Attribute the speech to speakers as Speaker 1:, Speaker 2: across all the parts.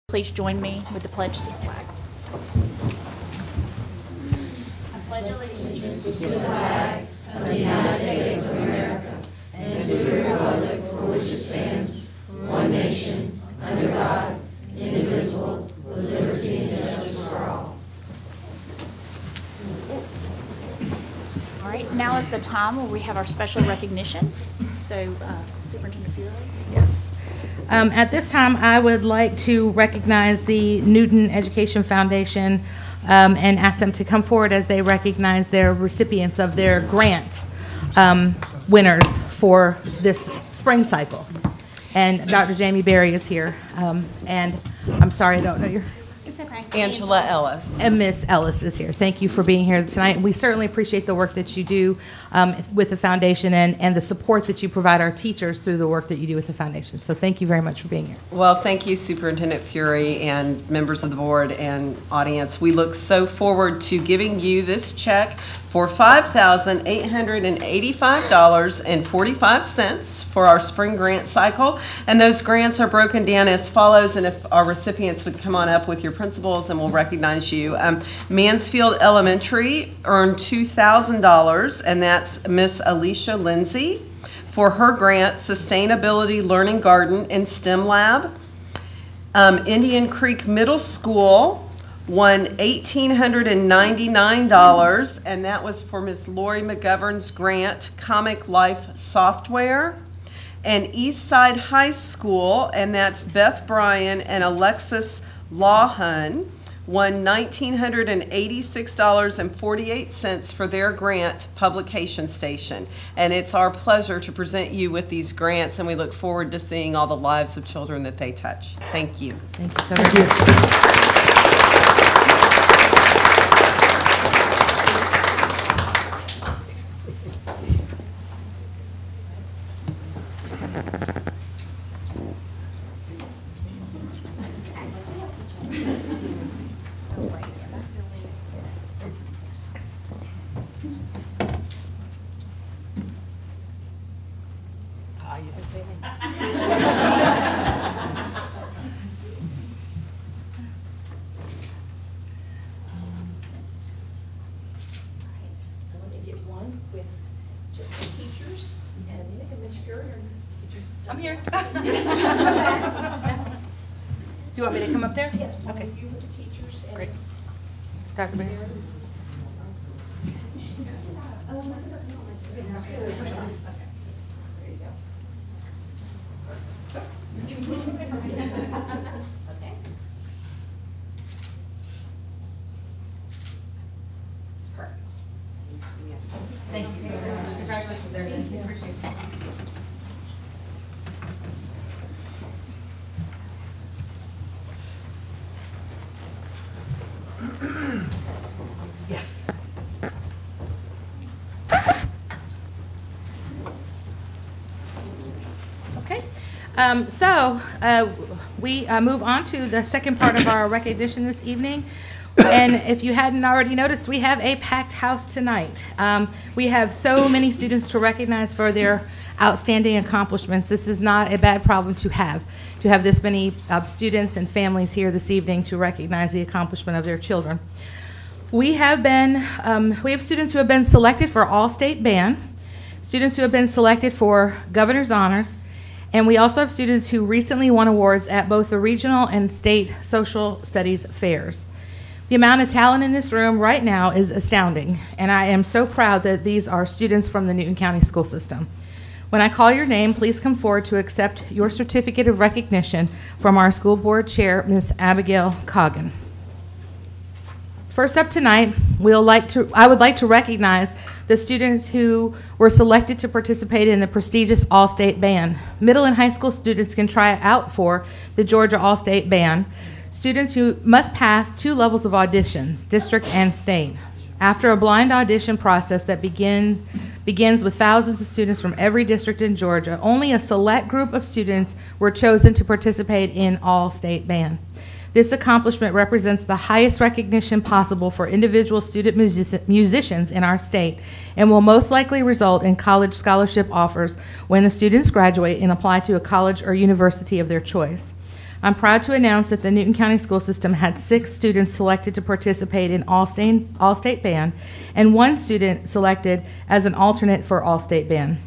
Speaker 1: Please join me with the pledge to the flag. I pledge allegiance
Speaker 2: to the flag of the United States of America and to the republic for which it stands, one nation, under God, indivisible, with liberty and justice for all.
Speaker 1: All right, now is the time where we have our special recognition. So, Superintendent Fury.
Speaker 3: Yes. At this time, I would like to recognize the Newton Education Foundation and ask them to come forward as they recognize their recipients of their grant winners for this spring cycle. And Dr. Jamie Berry is here. And I'm sorry, I don't know your...
Speaker 1: It's okay.
Speaker 4: Angela Ellis.
Speaker 3: And Miss Ellis is here. Thank you for being here tonight. We certainly appreciate the work that you do with the foundation and the support that you provide our teachers through the work that you do with the foundation. So thank you very much for being here.
Speaker 4: Well, thank you, Superintendent Fury and members of the board and audience. We look so forward to giving you this check for $5,885.45 for our spring grant cycle. And those grants are broken down as follows, and if our recipients would come on up with your principals and we'll recognize you. Mansfield Elementary earned $2,000, and that's Miss Alicia Lindsay for her grant, Sustainability Learning Garden and STEM Lab. Indian Creek Middle School won $1,899, and that was for Miss Lori McGovern's grant, Comic Life Software. And Eastside High School, and that's Beth Bryan and Alexis Lawhun, won $1,986.48 for their grant, Publication Station. And it's our pleasure to present you with these grants, and we look forward to seeing all the lives of children that they touch. Thank you.
Speaker 3: Thank you so much. Thank you. I'm here. Do you want me to come up there?
Speaker 2: Yes.
Speaker 3: Okay.
Speaker 2: You with the teachers. And
Speaker 3: great. Dr. Berry. Thank you so very much. Congratulations, everyone. Appreciate it. Yes. Okay. We move on to the second part of our recognition this evening. And if you hadn't already noticed, we have a packed house tonight. We have so many students to recognize for their outstanding accomplishments. This is not a bad problem to have this many students and families here this evening to recognize the accomplishment of their children. We have students who have been selected for All-State Band, students who have been selected for Governor's Honors, and we also have students who recently won awards at both the regional and state social studies fairs. The amount of talent in this room right now is astounding, and I am so proud that these are students from the Newton County School System. When I call your name, please come forward to accept your certificate of recognition from our school board chair, Ms. Abigail Coggin. First up tonight, I would like to recognize the students who were selected to participate in the prestigious All-State Band. Middle and high school students can try out for the Georgia All-State Band. Students who must pass 2 levels of auditions, district and state. After a blind audition process that begins with thousands of students from every district in Georgia, only a select group of students were chosen to participate in All-State Band. This accomplishment represents the highest recognition possible for individual student musicians in our state and will most likely result in college scholarship offers when the students graduate and apply to a college or university of their choice. I'm proud to announce that the Newton County School System had 6 students selected to participate in All-State Band and 1 student selected as an alternate for All-State Band.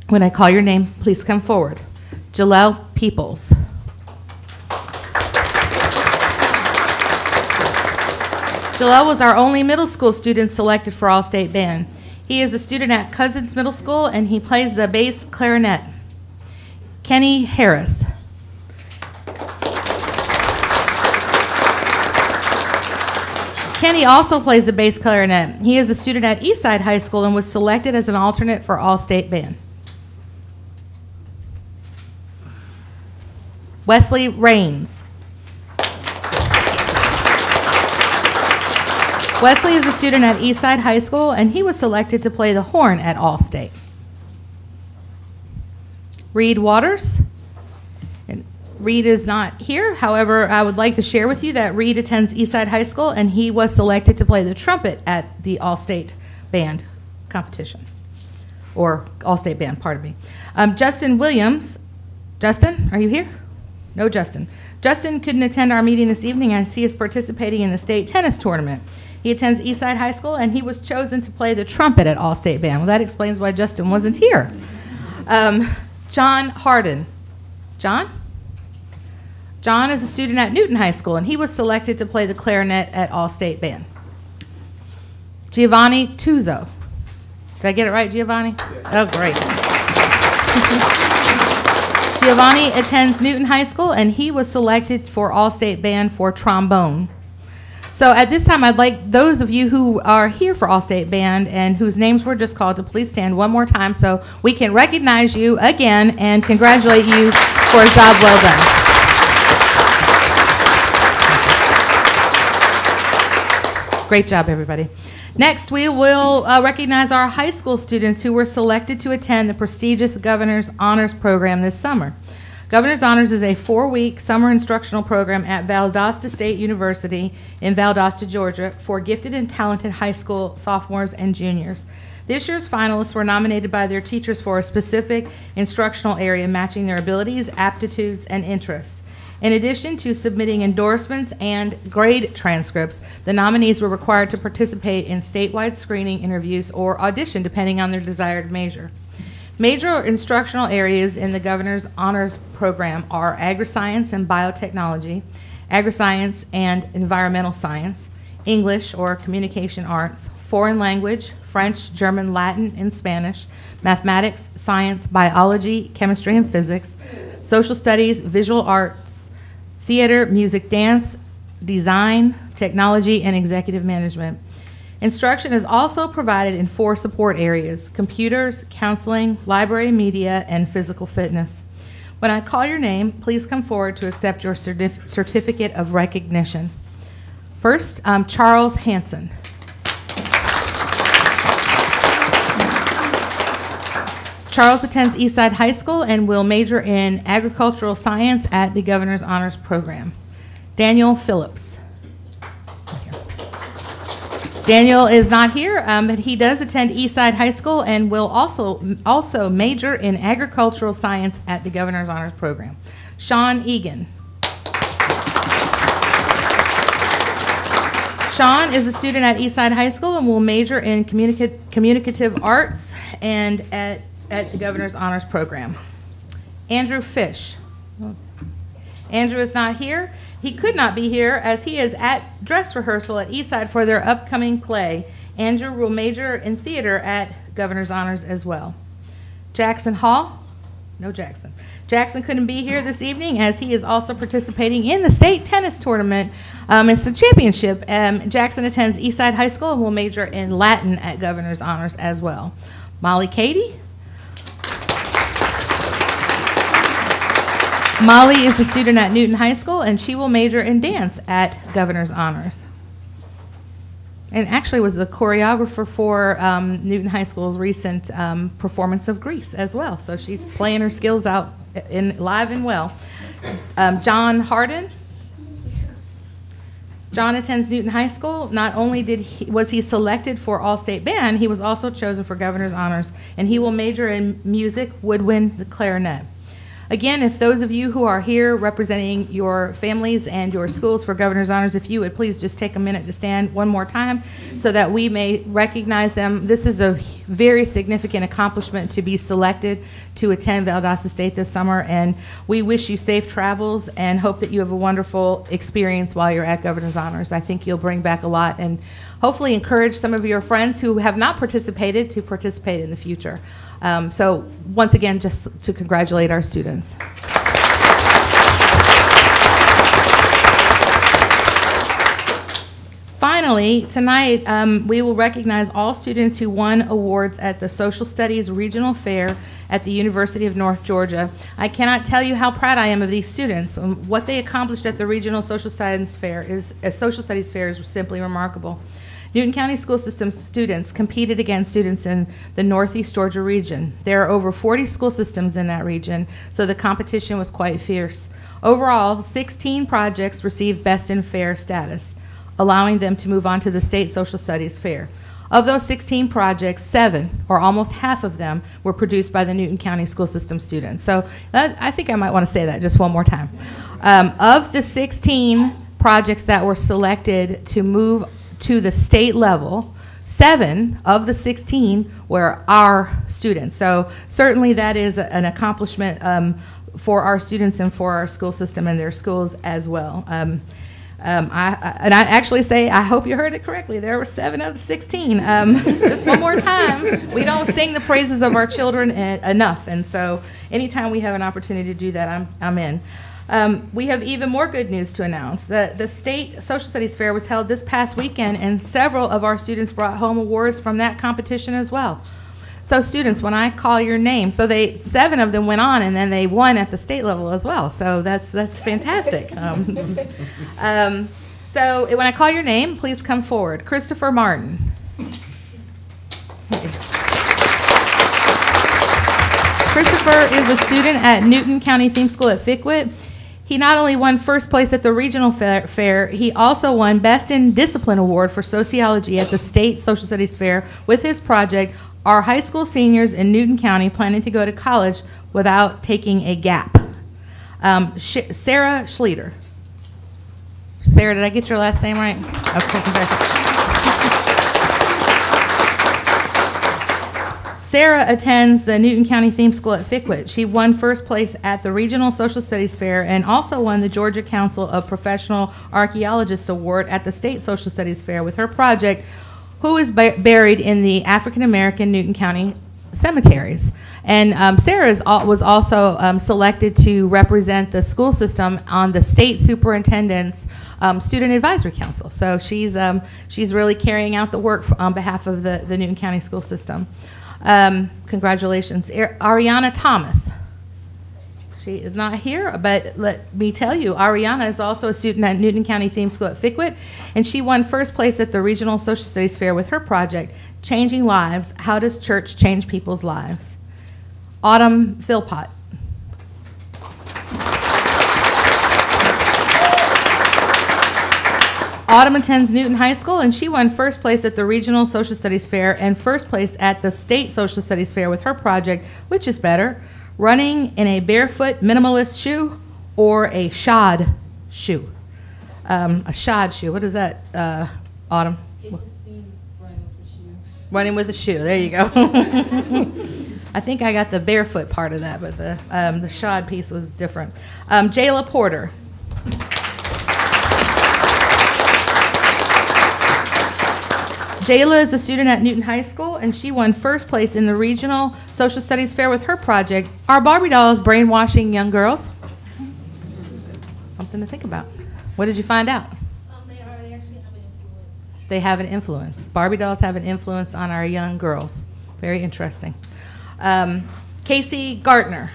Speaker 3: When I call your name, please come forward. Jalel Peoples. Jalel was our only middle school student selected for All-State Band. He is a student at Cousins Middle School, and he plays the bass clarinet. Kenny Harris. Kenny also plays the bass clarinet. He is a student at Eastside High School and was selected as an alternate for All-State Band. Wesley Rains. Wesley is a student at Eastside High School, and he was selected to play the horn at All-State. Reed Waters. And Reed is not here. However, I would like to share with you that Reed attends Eastside High School, and he was selected to play the trumpet at the All-State Band competition. Or All-State Band, pardon me. Justin Williams. Justin, are you here? No, Justin. Justin couldn't attend our meeting this evening as he is participating in the state tennis tournament. He attends Eastside High School, and he was chosen to play the trumpet at All-State Band. Well, that explains why Justin wasn't here. John Harden. John? John is a student at Newton High School, and he was selected to play the clarinet at All-State Band. Giovanni Tuzo. Did I get it right, Giovanni? Oh, great. Giovanni attends Newton High School, and he was selected for All-State Band for trombone. So at this time, I'd like those of you who are here for All-State Band and whose names were just called to please stand one more time so we can recognize you again and congratulate you for a job well done. Great job, everybody. Next, we will recognize our high school students who were selected to attend the prestigious Governor's Honors Program this summer. Governor's Honors is a 4-week summer instructional program at Valdosta State University in Valdosta, Georgia, for gifted and talented high school sophomores and juniors. This year's finalists were nominated by their teachers for a specific instructional area matching their abilities, aptitudes, and interests. In addition to submitting endorsements and grade transcripts, the nominees were required to participate in statewide screening interviews or audition depending on their desired major. Major instructional areas in the Governor's Honors Program are agri-science and biotechnology, agri-science and environmental science, English or communication arts, foreign language, French, German, Latin, and Spanish, mathematics, science, biology, chemistry and physics, social studies, visual arts, theater, music, dance, design, technology, and executive management. Instruction is also provided in 4 support areas: computers, counseling, library, media, and physical fitness. When I call your name, please come forward to accept your certificate of recognition. First, Charles Hansen. Charles attends Eastside High School and will major in agricultural science at the Governor's Honors Program. Daniel Phillips. Daniel is not here, but he does attend Eastside High School and will also major in agricultural science at the Governor's Honors Program. Sean Egan. Sean is a student at Eastside High School and will major in communicative arts and at the Governor's Honors Program. Andrew Fish. Andrew is not here. He could not be here as he is at dress rehearsal at Eastside for their upcoming play. Andrew will major in theater at Governor's Honors as well. Jackson Hall. No Jackson. Jackson couldn't be here this evening as he is also participating in the state tennis tournament. It's the championship. Jackson attends Eastside High School and will major in Latin at Governor's Honors as well. Molly Cady. Molly is a student at Newton High School, and she will major in dance at Governor's Honors. And actually was the choreographer for Newton High School's recent performance of Grease as well. So she's playing her skills out live and well. John Harden. John attends Newton High School. Not only was he selected for All-State Band, he was also chosen for Governor's Honors, and he will major in music, woodwind, the clarinet. Again, if those of you who are here representing your families and your schools for Governor's Honors, if you would please just take a minute to stand one more time so that we may recognize them. This is a very significant accomplishment to be selected to attend Valdosta State this summer, and we wish you safe travels and hope that you have a wonderful experience while you're at Governor's Honors. I think you'll bring back a lot and hopefully encourage some of your friends who have not participated to participate in the future. So once again, just to congratulate our students. Finally, tonight we will recognize all students who won awards at the Social Studies Regional Fair at the University of North Georgia. I cannot tell you how proud I am of these students. What they accomplished at the Regional Social Studies Fair is simply remarkable. Newton County School System students competed against students in the Northeast Georgia region. There are over 40 school systems in that region, so the competition was quite fierce. Overall, 16 projects received Best in Fair status, allowing them to move on to the State Social Studies Fair. Of those 16 projects, 7, or almost half of them, were produced by the Newton County School System students. So I think I might want to say that just one more time. Of the 16 projects that were selected to move to the state level, 7 of the 16 were our students. So certainly that is an accomplishment for our students and for our school system and their schools as well. I actually say, I hope you heard it correctly, there were 7 of the 16. Just one more time, we don't sing the praises of our children enough, and so anytime we have an opportunity to do that, I'm in. We have even more good news to announce. The State Social Studies Fair was held this past weekend, and several of our students brought home awards from that competition as well. So students, when I call your name, so 7 of them went on, and then they won at the state level as well. So that's fantastic. So when I call your name, please come forward. Christopher Martin. Christopher is a student at Newton County Theme School at Fickwit. He not only won first place at the regional fair, he also won Best in Discipline Award for Sociology at the State Social Studies Fair with his project, Are High School Seniors in Newton County Planning to Go to College Without Taking a Gap? Sarah Schleter. Sarah, did I get your last name right? Okay, congratulations. Sarah attends the Newton County Theme School at Fickwit. She won first place at the Regional Social Studies Fair and also won the Georgia Council of Professional Archaeologists Award at the State Social Studies Fair with her project, Who is Buried in the African American Newton County Cemeteries. And Sarah was also selected to represent the school system on the State Superintendent's Student Advisory Council. So she's really carrying out the work on behalf of the Newton County school system. Congratulations. Ariana Thomas. She is not here, but let me tell you, Ariana is also a student at Newton County Theme School at Fickwit, and she won first place at the Regional Social Studies Fair with her project, Changing Lives, How Does Church Change People's Lives? Autumn Philpott. Autumn attends Newton High School, and she won first place at the Regional Social Studies Fair and first place at the State Social Studies Fair with her project, Which is Better, Running in a Barefoot Minimalist Shoe or a Shod Shoe? A shod shoe, what is that, Autumn?
Speaker 5: It just means running with the shoe.
Speaker 3: Running with a shoe, there you go. I think I got the barefoot part of that, but the shod piece was different. Jayla Porter. Jayla is a student at Newton High School, and she won first place in the Regional Social Studies Fair with her project, Are Barbie Dolls Brainwashing Young Girls? Something to think about. What did you find out?
Speaker 5: They actually have an influence.
Speaker 3: They have an influence. Barbie dolls have an influence on our young girls. Very interesting. Casey Gartner.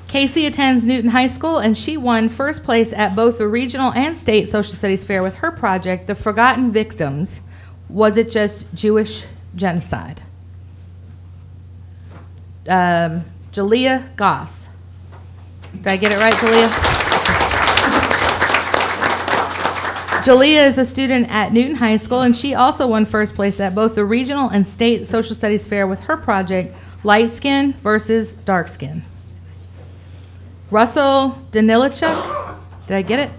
Speaker 3: Casey attends Newton High School, and she won first place at both the regional and state social studies fair with her project, The Forgotten Victims. Was it just Jewish genocide? Jalea Goss. Did I get it right, Jalea? Jalea is a student at Newton High School, and she also won first place at both the regional and state social studies fair with her project, Light Skin versus Dark Skin. Russell Danilichuk, did I get it?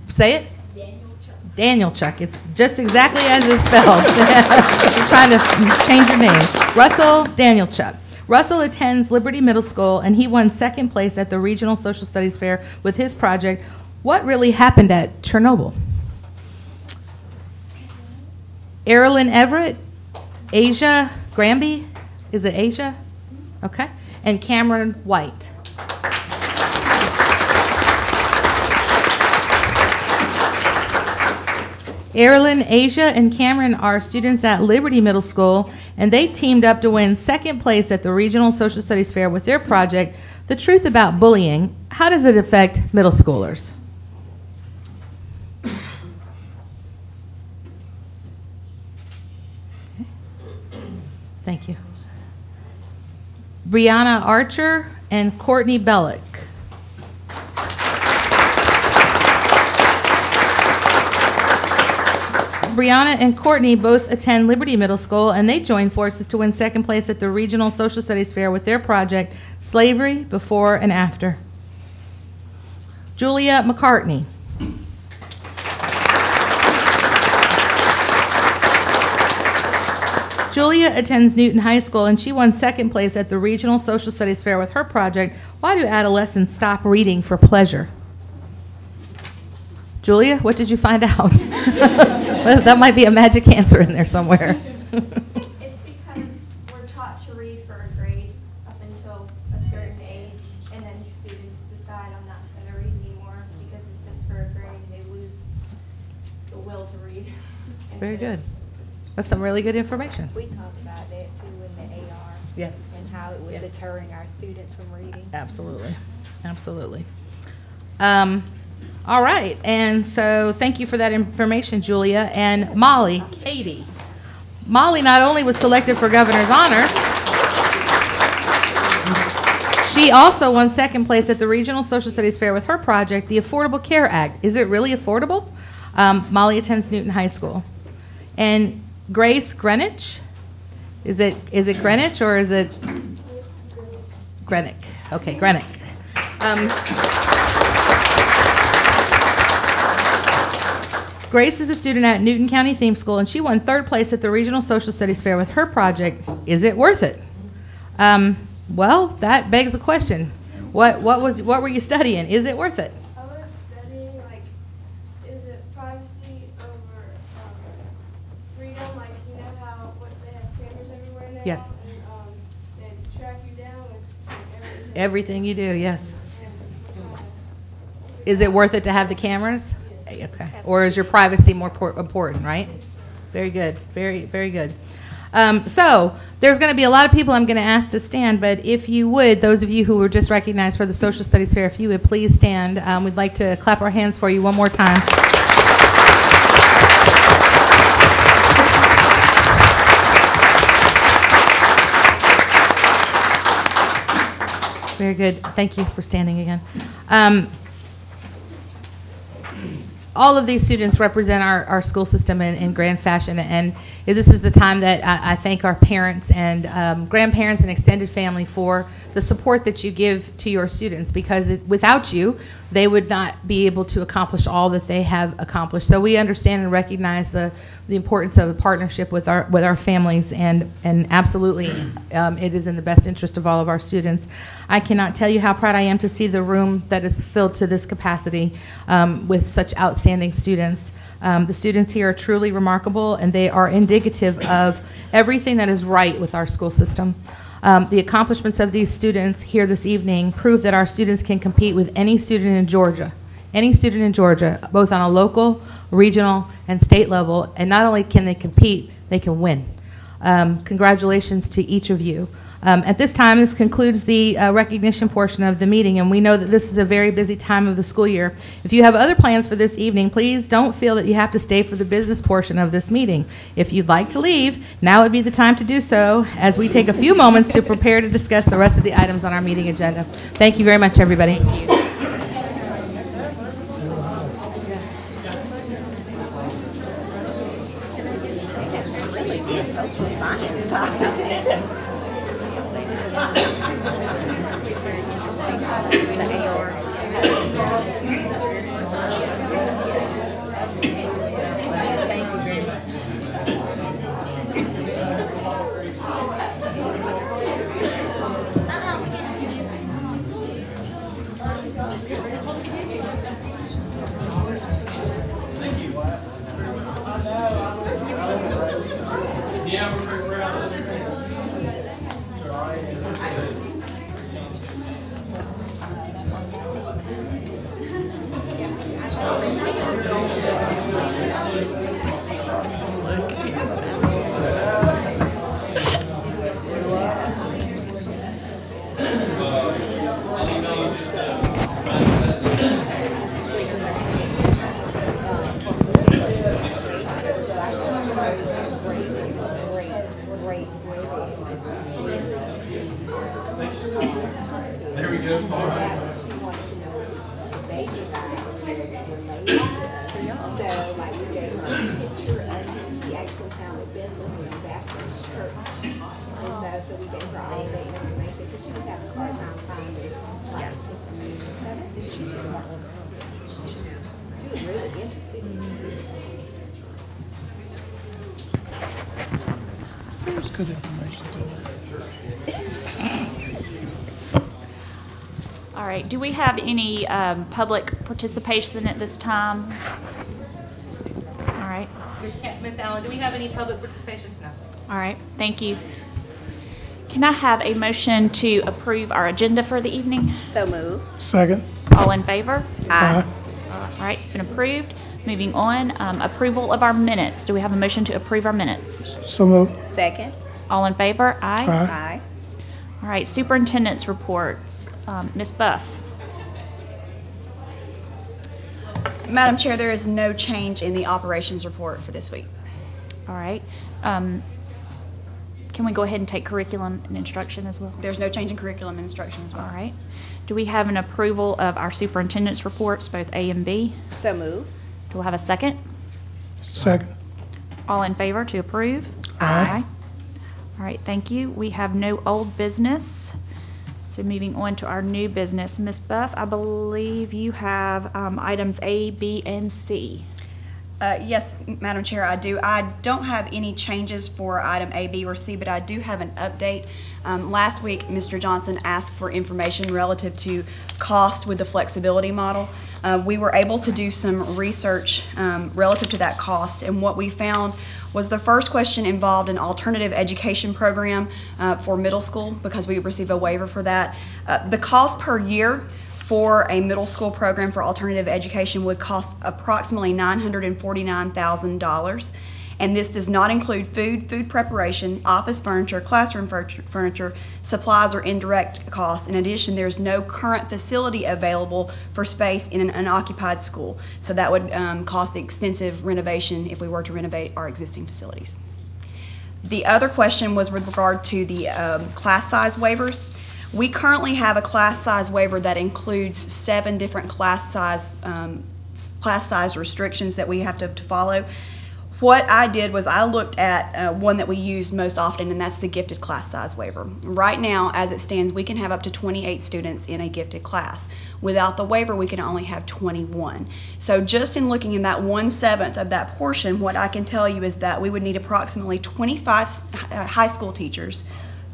Speaker 3: Say it? Daniel Chuck. It's just exactly as it's spelled. You're trying to change your name. Russell Daniel Chuck. Russell attends Liberty Middle School, and he won second place at the Regional Social Studies Fair with his project, What Really Happened at Chernobyl? Erilyn Everett, Asia Granby, is it Asia? Okay. And Cameron White. Erilyn, Asia, and Cameron are students at Liberty Middle School, and they teamed up to win second place at the Regional Social Studies Fair with their project, The Truth About Bullying. How does it affect middle schoolers? Thank you. Brianna Archer and Courtney Bellick. Brianna and Courtney both attend Liberty Middle School, and they joined forces to win second place at the Regional Social Studies Fair with their project, Slavery Before and After. Julia McCartney. Julia attends Newton High School, and she won second place at the Regional Social Studies Fair with her project, Why Do Adolescents Stop Reading for Pleasure? Julia, what did you find out? That might be a magic answer in there somewhere.
Speaker 6: It's because we're taught to read for a grade up until a certain age, and then students decide I'm not going to read anymore because it's just for a grade. They lose the will to read.
Speaker 3: Very good. That's some really good information.
Speaker 7: We talked about that too in the AR.
Speaker 3: Yes.
Speaker 7: And how it was
Speaker 3: Yes.
Speaker 7: deterring our students from reading.
Speaker 3: Absolutely. Absolutely. All right. And so thank you for that information, Julia. And Molly, Katie. Molly not only was selected for Governor's Honors, she also won second place at the Regional Social Studies Fair with her project, the Affordable Care Act. Is it really affordable? Molly attends Newton High School. And Grace Greenwich, is it Greenwich or is it Greenwich? Okay, Greenwich. Grace is a student at Newton County Theme School, and she won third place at the Regional Social Studies Fair with her project, Is It Worth It? Well, that begs a question. What were you studying? Is it worth it?
Speaker 5: I was studying, like, is it privacy over freedom? Like, you know how they have cameras everywhere now?
Speaker 3: Yes.
Speaker 5: And they track you down with everything.
Speaker 3: Everything you do, yes.
Speaker 5: And,
Speaker 3: Is it worth it to have the cameras? Okay. Or is your privacy more important, right? Very good. Very, very good. So there's going to be a lot of people I'm going to ask to stand, but if you would, those of you who were just recognized for the Social Studies Fair, if you would please stand. We'd like to clap our hands for you one more time. Very good. Thank you for standing again. All of these students represent our school system in grand fashion, and this is the time that I thank our parents and grandparents and extended family for the support that you give to your students, because without you, they would not be able to accomplish all that they have accomplished. So we understand and recognize the importance of a partnership with our families, and absolutely it is in the best interest of all of our students. I cannot tell you how proud I am to see the room that is filled to this capacity with such outstanding students. The students here are truly remarkable, and they are indicative of everything that is right with our school system. The accomplishments of these students here this evening prove that our students can compete with any student in Georgia, both on a local, regional, and state level. And not only can they compete, they can win. Congratulations to each of you. At this time, this concludes the recognition portion of the meeting, and we know that this is a very busy time of the school year. If you have other plans for this evening, please don't feel that you have to stay for the business portion of this meeting. If you'd like to leave, now would be the time to do so, as we take a few moments to prepare to discuss the rest of the items on our meeting agenda. Thank you very much, everybody.
Speaker 7: to.
Speaker 8: There we go.
Speaker 7: And that she wanted to know the baby guy who was related to us. So like we gave her a picture of him. He actually found a Bethlehem Baptist church. And so we gave her all the information because she was having a hard time finding like information.
Speaker 1: She's a smart one.
Speaker 7: She was really interested in it too.
Speaker 9: It was good information to learn.
Speaker 1: All right, do we have any public participation at this time? All right,
Speaker 3: Ms. Allen, do we have any public participation? No.
Speaker 1: all right, thank you. Can I have a motion to approve our agenda for the evening?
Speaker 7: So move.
Speaker 9: Second.
Speaker 1: All in favor?
Speaker 9: Aye.
Speaker 1: All right, it's been approved. Moving on, approval of our minutes. Do we have a motion to approve our minutes?
Speaker 9: So moved.
Speaker 7: Second.
Speaker 1: All in favor? Aye.
Speaker 7: Aye.
Speaker 1: All right, superintendent's reports. Ms. Buff.
Speaker 10: Madam Chair, there is no change in the operations report for this week.
Speaker 1: All right. Can we go ahead and take curriculum and instruction as well?
Speaker 10: There's no change in curriculum and instruction as well.
Speaker 1: All right. Do we have an approval of our superintendent's reports, both A and B?
Speaker 7: So move.
Speaker 1: Do we have a second?
Speaker 9: Second.
Speaker 1: All in favor to approve?
Speaker 9: Aye.
Speaker 1: All right, thank you. We have no old business. So moving on to our new business. Ms. Buff, I believe you have items A, B, and C.
Speaker 10: Yes, Madam Chair, I do. I don't have any changes for item A, B, or C, but I do have an update. Last week, Mr. Johnson asked for information relative to cost with the flexibility model. We were able to do some research relative to that cost, and what we found was the first question involved an alternative education program for middle school because we received a waiver for that. The cost per year for a middle school program for alternative education would cost approximately $949,000. And this does not include food preparation, office furniture, classroom furniture, supplies, or indirect costs. In addition, there's no current facility available for space in an unoccupied school. So that would cost extensive renovation if we were to renovate our existing facilities. The other question was with regard to the class size waivers. We currently have a class size waiver that includes 7 different class size restrictions that we have to follow. What I did was I looked at one that we use most often, and that's the gifted class size waiver. Right now, as it stands, we can have up to 28 students in a gifted class. Without the waiver, we can only have 21. So just in looking in that 1/7 of that portion, what I can tell you is that we would need approximately 25 high school teachers,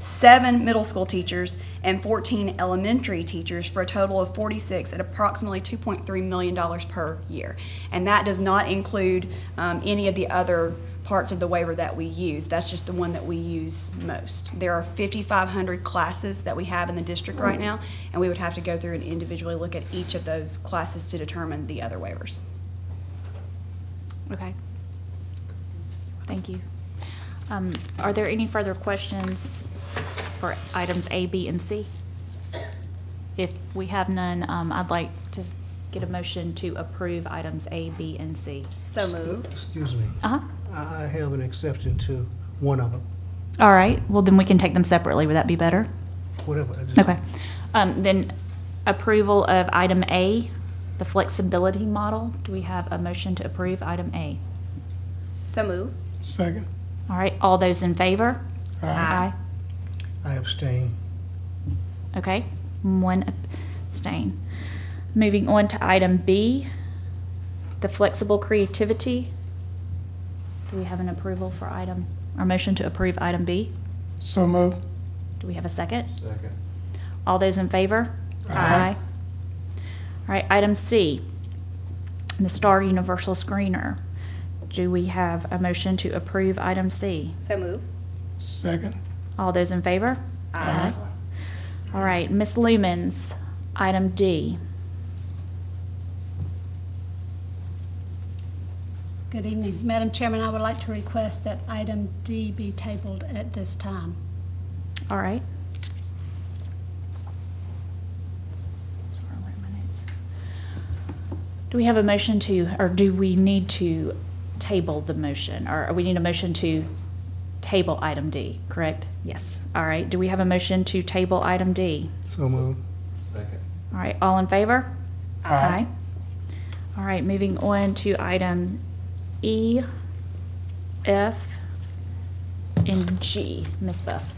Speaker 10: 7 middle school teachers, and 14 elementary teachers for a total of 46 at approximately $2.3 million per year. And that does not include any of the other parts of the waiver that we use. That's just the one that we use most. There are 5,500 classes that we have in the district right now, and we would have to go through and individually look at each of those classes to determine the other waivers.
Speaker 1: Okay. Thank you. Are there any further questions for items A, B, and C? If we have none, I'd like to get a motion to approve items A, B, and C.
Speaker 7: So move.
Speaker 9: Excuse me.
Speaker 1: Uh-huh.
Speaker 9: I have an exception to one of them.
Speaker 1: All right, well, then we can take them separately. Would that be better?
Speaker 9: Whatever. I just-
Speaker 1: Okay. Then approval of item A, the flexibility model. Do we have a motion to approve item A?
Speaker 7: So move.
Speaker 9: Second.
Speaker 1: All right, all those in favor?
Speaker 9: Aye. I abstain.
Speaker 1: Okay, 1 abstain. Moving on to item B, the flexible creativity. Do we have an approval for item, or motion to approve item B?
Speaker 9: So moved.
Speaker 1: Do we have a second?
Speaker 8: Second.
Speaker 1: All those in favor?
Speaker 9: Aye.
Speaker 1: All right, item C, the Star Universal Screener. Do we have a motion to approve item C?
Speaker 7: So move.
Speaker 9: Second.
Speaker 1: All those in favor?
Speaker 7: Aye.
Speaker 1: All right, Ms. Lumens, item D.
Speaker 11: Good evening. Madam Chairman, I would like to request that item D be tabled at this time.
Speaker 1: All right. Sorry, I'm writing my notes. Do we have a motion to, or do we need to table the motion? Or we need a motion to table item D, correct? Yes. All right. Do we have a motion to table item D?
Speaker 9: So moved.
Speaker 8: Second.
Speaker 1: All right, all in favor?
Speaker 9: Aye.
Speaker 1: All right, moving on to item E, F, and G. Ms. Buff.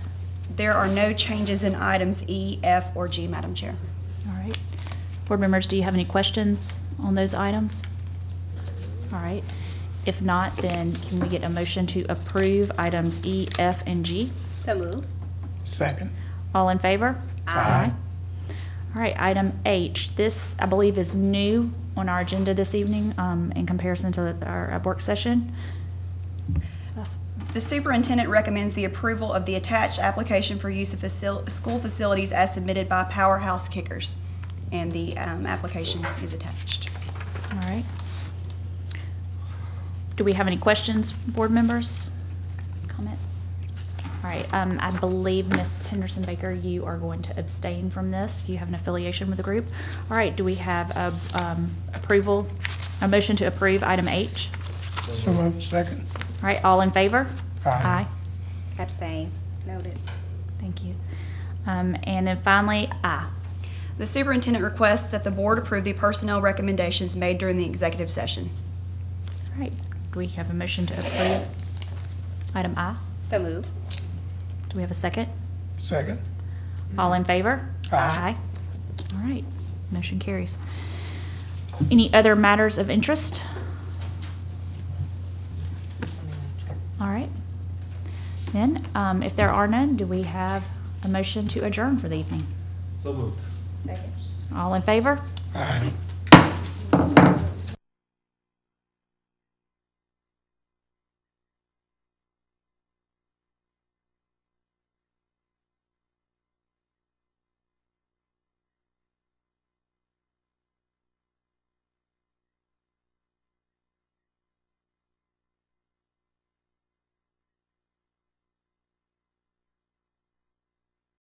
Speaker 10: There are no changes in items E, F, or G, Madam Chair.
Speaker 1: All right. Board members, do you have any questions on those items? All right. If not, then can we get a motion to approve items E, F, and G?
Speaker 7: So moved.
Speaker 9: Second.
Speaker 1: All in favor?
Speaker 9: Aye.
Speaker 1: All right, item H. This, I believe, is new on our agenda this evening in comparison to our work session. Ms. Buff.
Speaker 10: The superintendent recommends the approval of the attached application for use of school facilities as submitted by Powerhouse Kickers, and the application is attached.
Speaker 1: All right. Do we have any questions, board members? Comments? All right, I believe Ms. Henderson Baker, you are going to abstain from this. Do you have an affiliation with the group? All right, do we have a motion to approve item H?
Speaker 9: So moved. Second.
Speaker 1: All right, all in favor?
Speaker 9: Aye.
Speaker 7: Abstain. Noted.
Speaker 1: Thank you. And then finally, I.
Speaker 10: The superintendent requests that the board approve the personnel recommendations made during the executive session.
Speaker 1: All right, do we have a motion to approve item I?
Speaker 7: So moved.
Speaker 1: Do we have a second?
Speaker 9: Second.
Speaker 1: All in favor?
Speaker 9: Aye.
Speaker 1: All right, motion carries. Any other matters of interest? All right. Then, if there are none, do we have a motion to adjourn for the evening?
Speaker 8: So moved.
Speaker 7: Second.
Speaker 1: All in favor?
Speaker 9: Aye.